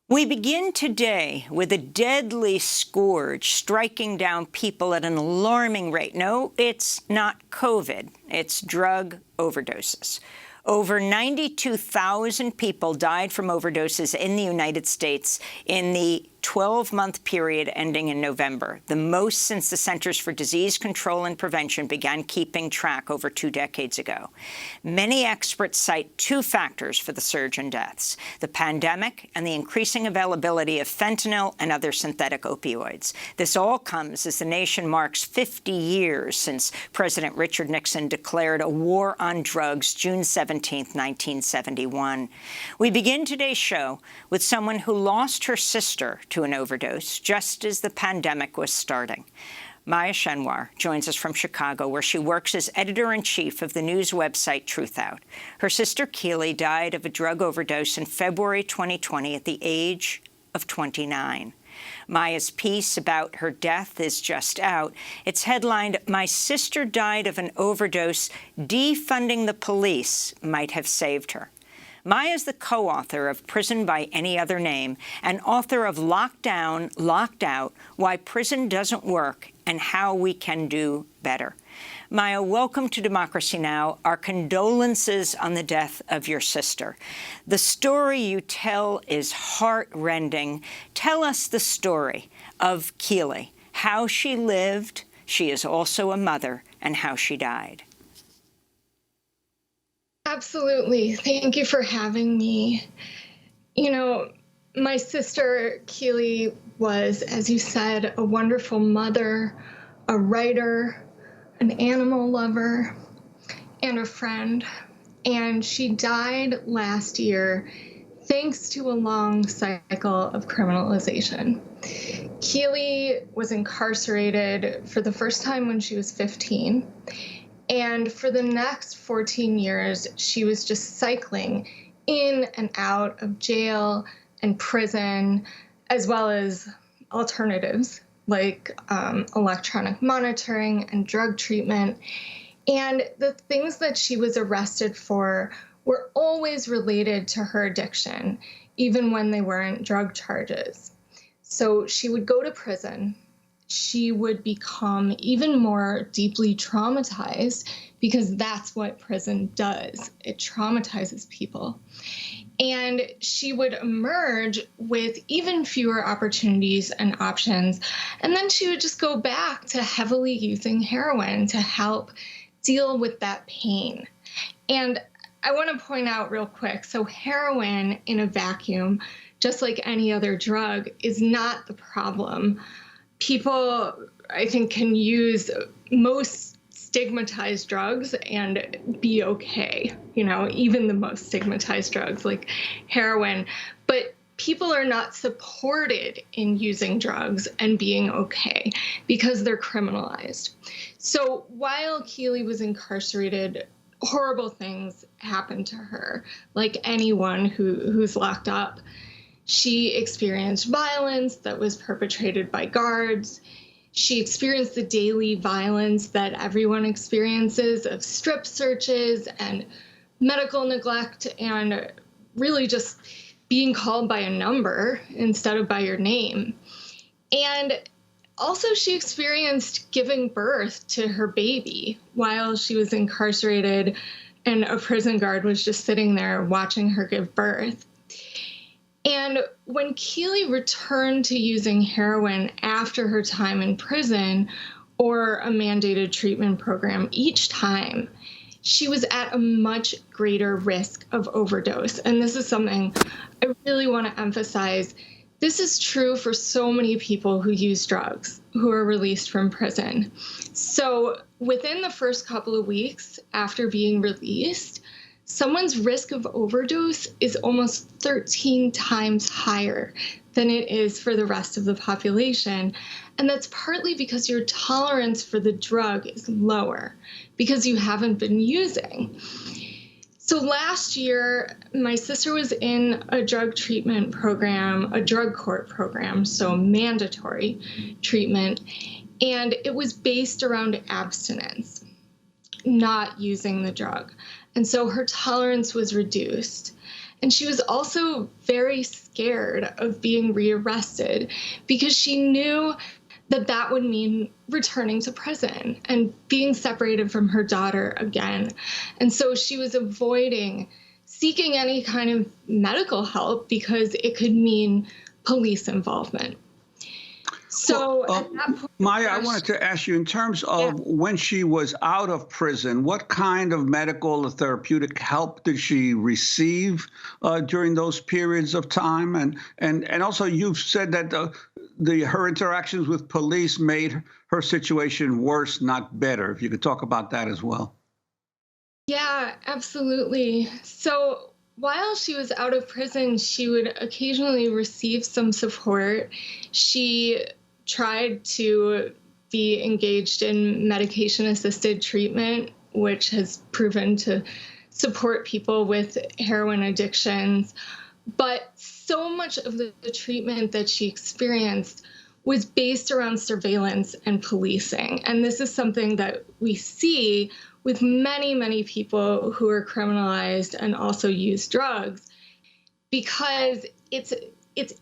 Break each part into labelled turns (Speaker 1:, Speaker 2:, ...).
Speaker 1: We begin today with a deadly scourge striking down people at an alarming rate. No, it's not COVID. It's drug overdoses. Over 92,000 people died from overdoses in the United States in the 12-month period ending in November, the most since the Centers for Disease Control and Prevention began keeping track over 2 decades ago. Many experts cite 2 factors for the surge in deaths: the pandemic and the increasing availability of fentanyl and other synthetic opioids. This all comes as the nation marks 50 years since President Richard Nixon declared a war on drugs June 17, 1971. We begin today's show with someone who lost her sister to an overdose just as the pandemic was starting. Maya Schenwar joins us from Chicago, where she works as editor-in-chief of the news website Truthout. Her sister Keeley died of a drug overdose in February 2020 at the age of 29. Maya's piece about her death is just out. It's headlined, "My Sister Died of an Overdose. Defunding the Police Might Have Saved Her." Maya is the co-author of Prison by Any Other Name and author of Lockdown, Locked Out: Why Prison Doesn't Work and How We Can Do Better. Maya, welcome to Democracy Now! Our condolences on the death of your sister. The story you tell is heart-rending. Tell us the story of Keeley, how she lived, she is also a mother, and how she died.
Speaker 2: Absolutely. Thank you for having me. You know, my sister Keeley was, as you said, a wonderful mother, a writer, an animal lover, and a friend. And she died last year thanks to a long cycle of criminalization. Keeley was incarcerated for the first time when she was 15. And for the next 14 years, she was just cycling in and out of jail and prison, as well as alternatives like electronic monitoring and drug treatment. And the things that she was arrested for were always related to her addiction, even when they weren't drug charges. So she would go to prison. She would become even more deeply traumatized, because that's what prison does. It traumatizes people. And she would emerge with even fewer opportunities and options. And then she would just go back to heavily using heroin to help deal with that pain. And I want to point out real quick, so heroin in a vacuum, just like any other drug, is not the problem. People, I think, can use most stigmatized drugs and be okay, even the most stigmatized drugs like heroin. But people are not supported in using drugs and being okay because they're criminalized. So while Keeley was incarcerated, horrible things happened to her, like anyone who's locked up. She experienced violence that was perpetrated by guards. She experienced the daily violence that everyone experiences of strip searches and medical neglect and really just being called by a number instead of by your name. And also she experienced giving birth to her baby while she was incarcerated, and a prison guard was just sitting there watching her give birth. And when Keeley returned to using heroin after her time in prison or a mandated treatment program, each time she was at a much greater risk of overdose. And this is something I really want to emphasize. This is true for so many people who use drugs, who are released from prison. So within the first couple of weeks after being released, someone's risk of overdose is almost 13 times higher than it is for the rest of the population. And that's partly because your tolerance for the drug is lower because you haven't been using. So last year, my sister was in a drug treatment program, a drug court program, so mandatory treatment, and it was based around abstinence, not using the drug. And so her tolerance was reduced. And she was also very scared of being rearrested because she knew that that would mean returning to prison and being separated from her daughter again. And so she was avoiding seeking any kind of medical help because it could mean police involvement. So at that point,
Speaker 3: Maya, I wanted to ask you, in terms of when she was out of prison, what kind of medical or therapeutic help did she receive during those periods of time? And also, you've said that her interactions with police made her situation worse, not better. If you could talk about that as well.
Speaker 2: Yeah, absolutely. So while she was out of prison, she would occasionally receive some support. She tried to be engaged in medication-assisted treatment, which has proven to support people with heroin addictions. But so much of the treatment that she experienced was based around surveillance and policing. And this is something that we see with many, many people who are criminalized and also use drugs, because it's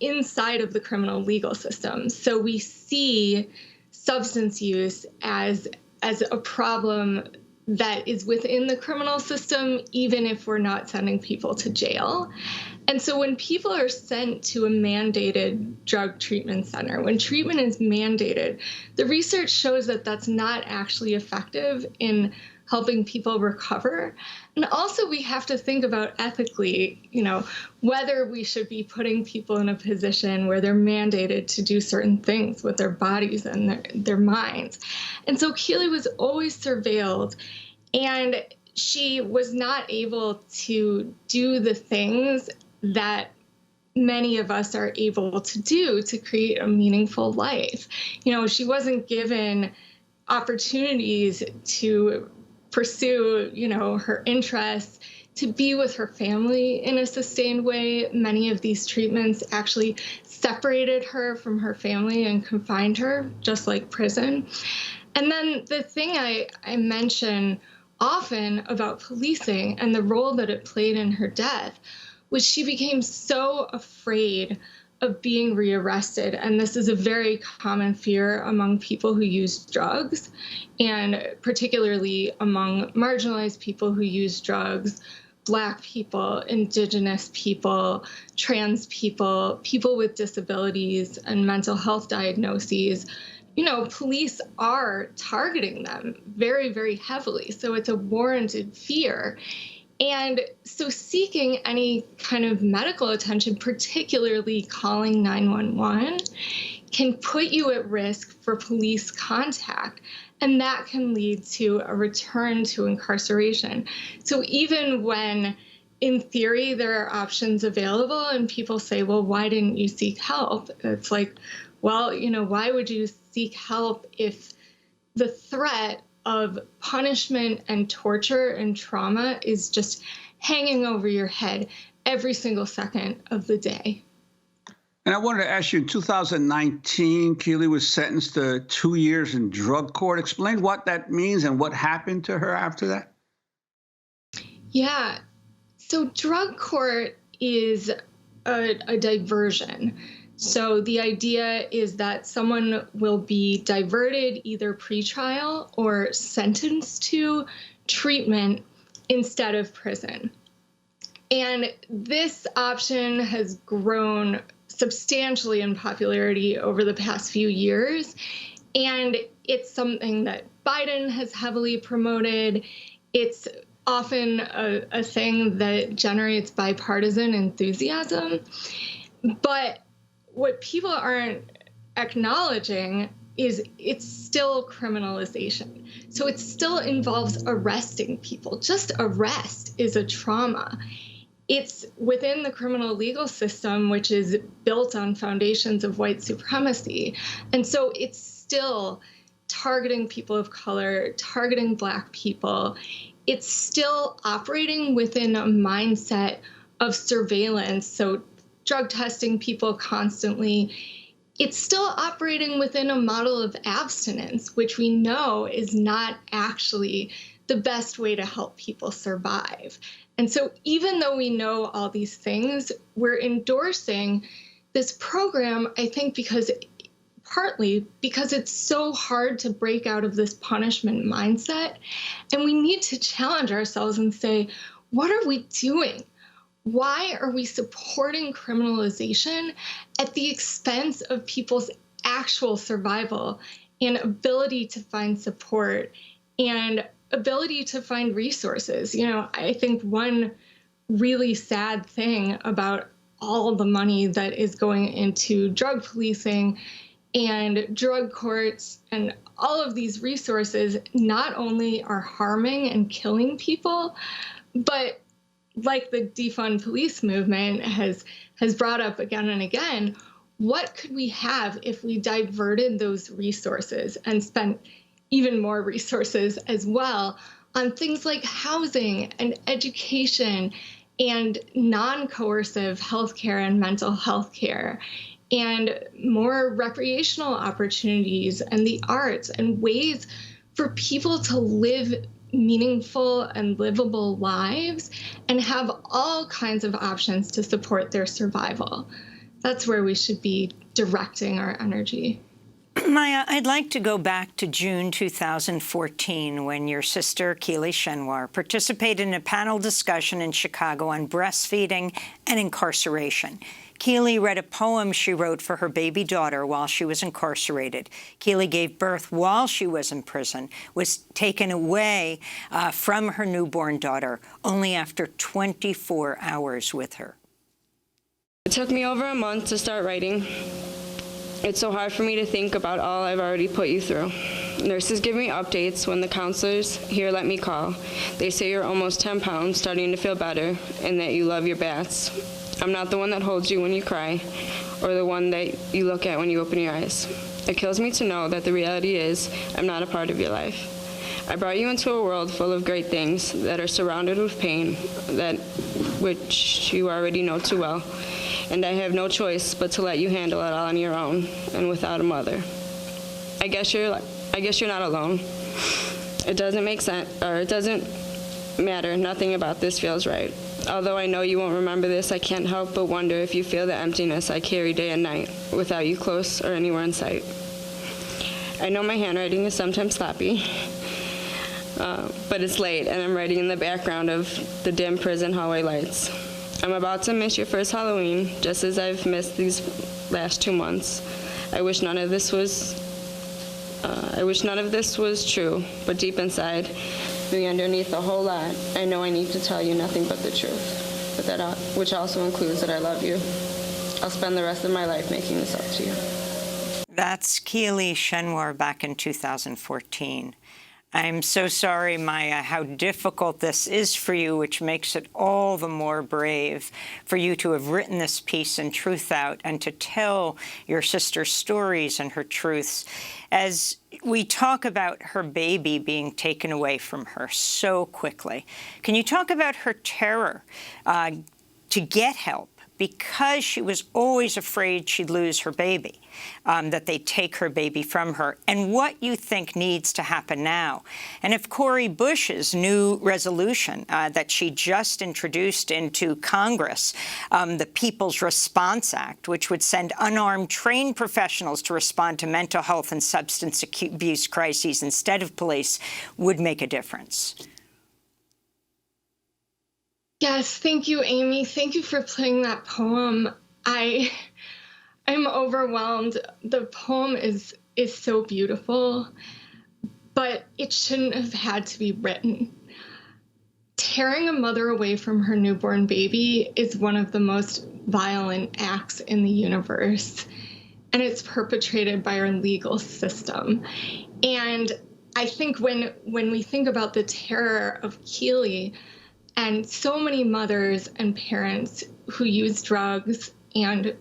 Speaker 2: inside of the criminal legal system. So we see substance use as a problem that is within the criminal system, even if we're not sending people to jail. And so when people are sent to a mandated drug treatment center, when treatment is mandated, the research shows that that's not actually effective in helping people recover. And also we have to think about ethically, whether we should be putting people in a position where they're mandated to do certain things with their bodies and their minds. And so Keeley was always surveilled, and she was not able to do the things that many of us are able to do to create a meaningful life. She wasn't given opportunities to pursue, her interests, to be with her family in a sustained way. Many of these treatments actually separated her from her family and confined her, just like prison. And then the thing I mention often about policing and the role that it played in her death was she became so afraid of being rearrested. And this is a very common fear among people who use drugs, and particularly among marginalized people who use drugs, Black people, Indigenous people, trans people, people with disabilities and mental health diagnoses. Police are targeting them very, very heavily. So it's a warranted fear. And so seeking any kind of medical attention, particularly calling 911, can put you at risk for police contact. And that can lead to a return to incarceration. So even when, in theory, there are options available and people say, well, why didn't you seek help? It's like, well, why would you seek help if the threat of punishment and torture and trauma is just hanging over your head every single second of the day?
Speaker 3: And I wanted to ask you, in 2019, Keeley was sentenced to 2 years in drug court. Explain what that means and what happened to her after that.
Speaker 2: Yeah. So drug court is a diversion. So the idea is that someone will be diverted either pretrial or sentenced to treatment instead of prison. And this option has grown substantially in popularity over the past few years. And it's something that Biden has heavily promoted. It's often a thing that generates bipartisan enthusiasm. But what people aren't acknowledging is it's still criminalization. So it still involves arresting people. Just arrest is a trauma. It's within the criminal legal system, which is built on foundations of white supremacy. And so it's still targeting people of color, targeting Black people. It's still operating within a mindset of surveillance. So drug testing people constantly. It's still operating within a model of abstinence, which we know is not actually the best way to help people survive. And so even though we know all these things, we're endorsing this program, I think, partly because it's so hard to break out of this punishment mindset. And we need to challenge ourselves and say, what are we doing? Why are we supporting criminalization at the expense of people's actual survival and ability to find support and ability to find resources? I think one really sad thing about all the money that is going into drug policing and drug courts and all of these resources not only are harming and killing people, but like the defund police movement has brought up again and again, what could we have if we diverted those resources and spent even more resources as well on things like housing and education and non-coercive healthcare and mental health care, and more recreational opportunities and the arts and ways for people to live meaningful and livable lives and have all kinds of options to support their survival. That's where we should be directing our energy.
Speaker 1: Maya, I'd like to go back to June 2014 when your sister, Keeley Schenwar, participated in a panel discussion in Chicago on breastfeeding and incarceration. Keeley read a poem she wrote for her baby daughter while she was incarcerated. Keeley gave birth while she was in prison, was taken away from her newborn daughter only after 24 hours with her.
Speaker 4: It took me over a month to start writing. It's so hard for me to think about all I've already put you through. Nurses give me updates when the counselors here let me call. They say you're almost 10 pounds, starting to feel better, and that you love your baths. I'm not the one that holds you when you cry, or the one that you look at when you open your eyes. It kills me to know that the reality is I'm not a part of your life. I brought you into a world full of great things that are surrounded with pain, which you already know too well. And I have no choice but to let you handle it all on your own and without a mother. I guess you're not alone. It doesn't make sense, or it doesn't matter. Nothing about this feels right. Although I know you won't remember this, I can't help but wonder if you feel the emptiness I carry day and night without you close or anywhere in sight. I know my handwriting is sometimes sloppy, but it's late and I'm writing in the background of the dim prison hallway lights. I'm about to miss your first Halloween, just as I've missed these last 2 months. I wish none of this was true, but deep inside, maybe underneath a whole lot, I know I need to tell you nothing but the truth, which also includes that I love you. I'll spend the rest of my life making this up to you.
Speaker 1: That's Keeley Schenwar back in 2014. I'm so sorry, Maya, how difficult this is for you, which makes it all the more brave for you to have written this piece and truth out and to tell your sister's stories and her truths. As we talk about her baby being taken away from her so quickly, can you talk about her terror to get help because she was always afraid she'd lose her baby, that they'd take her baby from her, and what you think needs to happen now? And if Cori Bush's new resolution that she just introduced into Congress, the People's Response Act, which would send unarmed trained professionals to respond to mental health and substance abuse crises instead of police, would make a difference.
Speaker 2: Yes, thank you, Amy. Thank you for playing that poem. I'm overwhelmed. The poem is so beautiful, but it shouldn't have had to be written. Tearing a mother away from her newborn baby is one of the most violent acts in the universe, and it's perpetrated by our legal system. And I think when we think about the terror of Keeley, and so many mothers and parents who use drugs and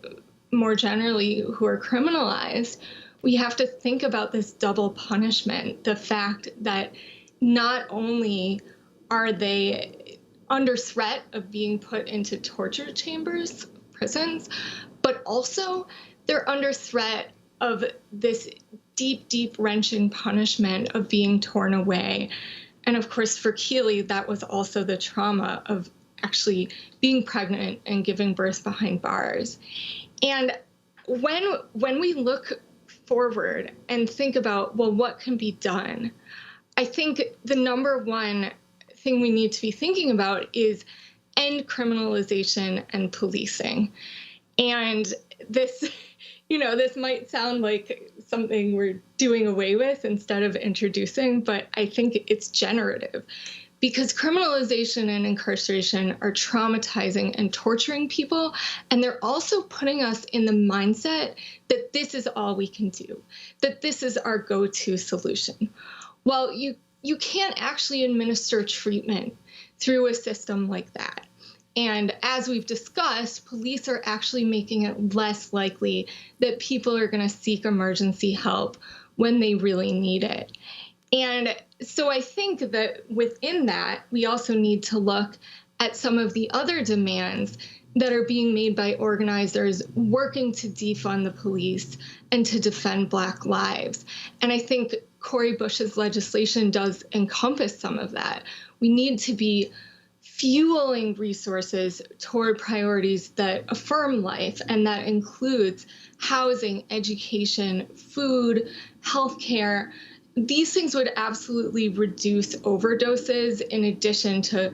Speaker 2: more generally who are criminalized, we have to think about this double punishment. The fact that not only are they under threat of being put into torture chambers, prisons, but also they're under threat of this deep, deep wrenching punishment of being torn away. And of course, for Keeley, that was also the trauma of actually being pregnant and giving birth behind bars. And when we look forward and think about, well, what can be done, I think the number one thing we need to be thinking about is end criminalization and policing. And this, this might sound like something we're doing away with instead of introducing, but I think it's generative, because criminalization and incarceration are traumatizing and torturing people, and they're also putting us in the mindset that this is all we can do, that this is our go-to solution. Well, you can't actually administer treatment through a system like that. And as we've discussed, police are actually making it less likely that people are going to seek emergency help when they really need it. And so I think that within that, we also need to look at some of the other demands that are being made by organizers working to defund the police and to defend Black lives. And I think Cori Bush's legislation does encompass some of that. We need to be fueling resources toward priorities that affirm life, and that includes housing, education, food, healthcare. These things would absolutely reduce overdoses, in addition to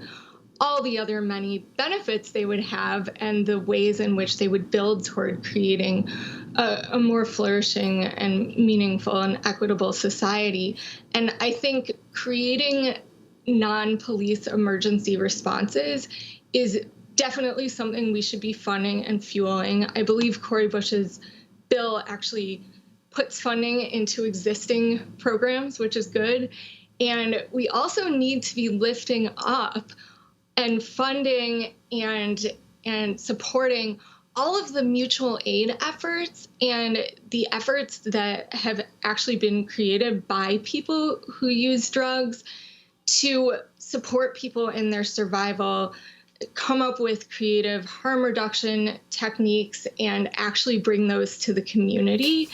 Speaker 2: all the other many benefits they would have and the ways in which they would build toward creating a more flourishing and meaningful and equitable society. And I think creating non-police emergency responses is definitely something we should be funding and fueling. I believe Cori Bush's bill actually puts funding into existing programs, which is good. And we also need to be lifting up and funding and supporting all of the mutual aid efforts and the efforts that have actually been created by people who use drugs to support people in their survival, come up with creative harm reduction techniques, and actually bring those to the community.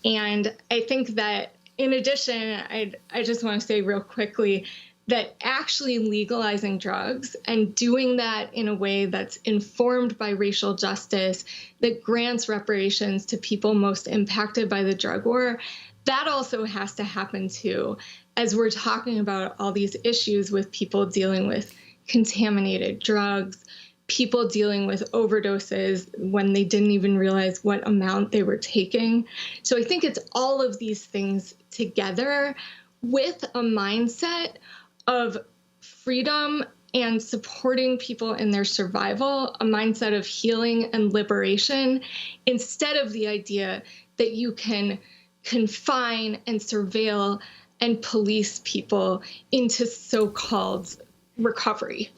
Speaker 2: And I think that in addition, I just want to say real quickly that actually legalizing drugs and doing that in a way that's informed by racial justice, that grants reparations to people most impacted by the drug war, that also has to happen too, as we're talking about all these issues with people dealing with contaminated drugs, people dealing with overdoses when they didn't even realize what amount they were taking. So I think it's all of these things together with a mindset of freedom and supporting people in their survival, a mindset of healing and liberation, instead of the idea that you can confine and surveil and police people into so-called recovery.